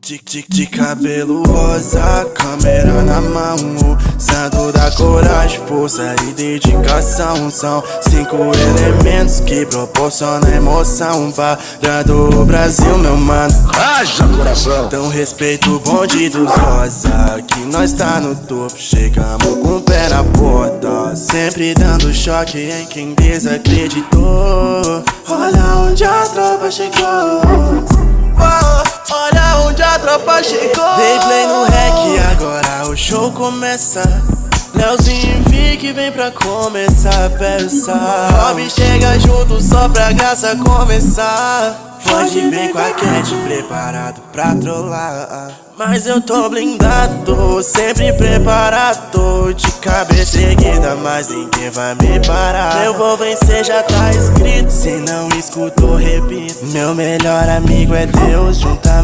De cabelo rosa, câmera na mão, o santo da coragem, força e dedicação. São 5 elementos que proporcionam emoção parando o Brasil, meu mano. Haja coração! Então respeita o bonde dos rosa, que nós tá no topo, chegamos com o pé na porta, sempre dando choque em quem desacreditou. Olha onde a tropa chegou, olha onde a tropa chegou. Dei play no rec, agora o show começa. Leozinho Vic vem pra começar a peça. Rob chega junto só pra graça começar. Pode vir com a Cat preparado pra trollar, mas eu tô blindado, sempre preparado. De cabeça erguida, mas ninguém vai me parar. Eu vou vencer, já tá escrito, se não escutou, repito. Meu melhor amigo é Deus, juntamente